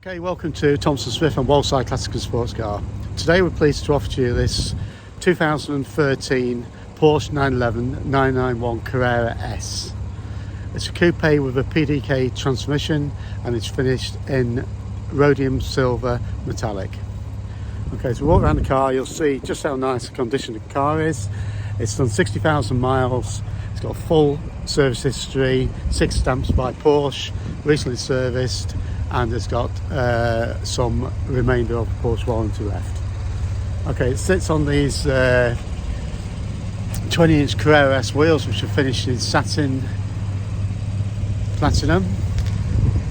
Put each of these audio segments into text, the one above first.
Okay, welcome to Thompson Smith and Walside Classic and Sports Car. Today we're pleased to offer to you this 2013 Porsche 911 991 Carrera S. It's a coupe with a PDK transmission and it's finished in Rhodium Silver metallic. Okay, so walk around the car, you'll see just how nice the condition the car is. It's done 60,000 miles, it's got a full service history, 6 stamps by Porsche, recently serviced, and it's got some remainder of Porsche warranty left. Okay, it sits on these 20-inch Carrera S wheels, which are finished in Satin Platinum,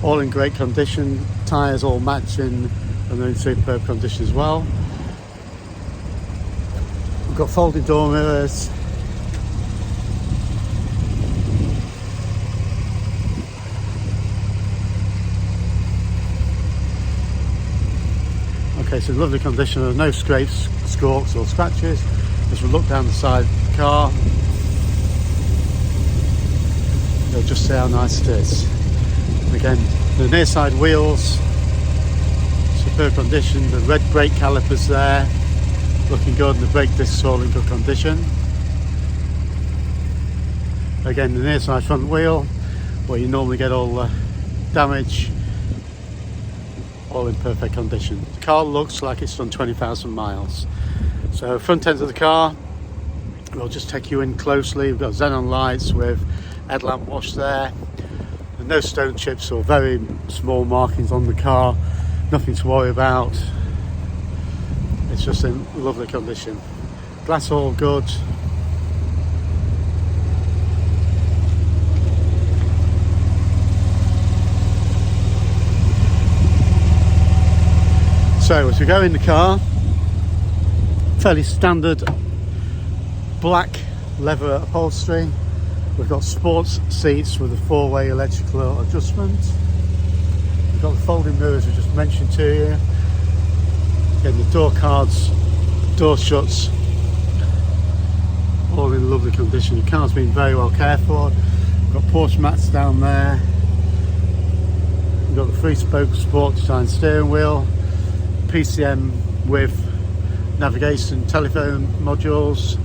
all in great condition, tyres all matching and in superb condition as well. We've got folding door mirrors, okay, so lovely condition, there's no scrapes, scorks or scratches. As we look down the side of the car, you'll just see how nice it is. Again, the near side wheels, superb condition, the red brake calipers there, looking good, and the brake discs all in good condition. Again, the near side front wheel, where you normally get all the damage, all in perfect condition. The car looks like it's done 20,000 miles. So front end of the car, we'll just take you in closely. We've got Xenon lights with headlamp wash there. There's no stone chips or very small markings on the car. Nothing to worry about. It's just in lovely condition. Glass all good. So as we go in the car, fairly standard black leather upholstery. We've got sports seats with a 4-way electrical adjustment. We've got the folding mirrors we just mentioned to you. Again, the door cards, door shuts, all in lovely condition. The car's been very well cared for. We've got Porsche mats down there. We've got the 3-spoke sport design steering wheel, PCM with navigation telephone modules.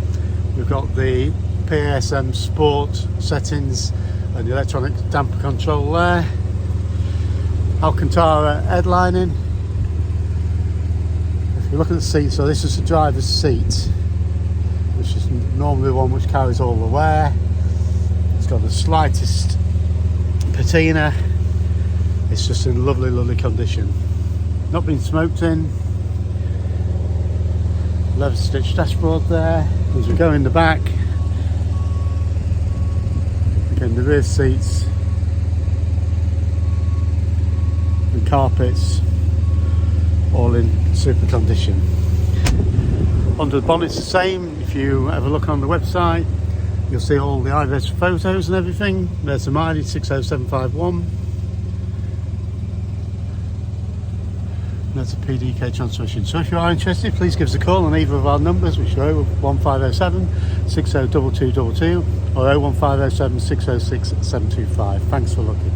We've got the PASM sport settings and the electronic damper control there. Alcantara headlining. If you look at the seat, so this is the driver's seat, which is normally the one which carries all the wear. It's got the slightest patina. It's just in lovely condition. Not been smoked in. Leather stitched dashboard there. As we go in the back, again the rear seats and carpets all in super condition. Under the bonnet's the same. If you have a look on the website, you'll see all the iVest photos and everything. There's the mileage 60751. That's a PDK transmission. So if you are interested, please give us a call on either of our numbers, which are 01507 602222 or 01507 606 725. Thanks for looking.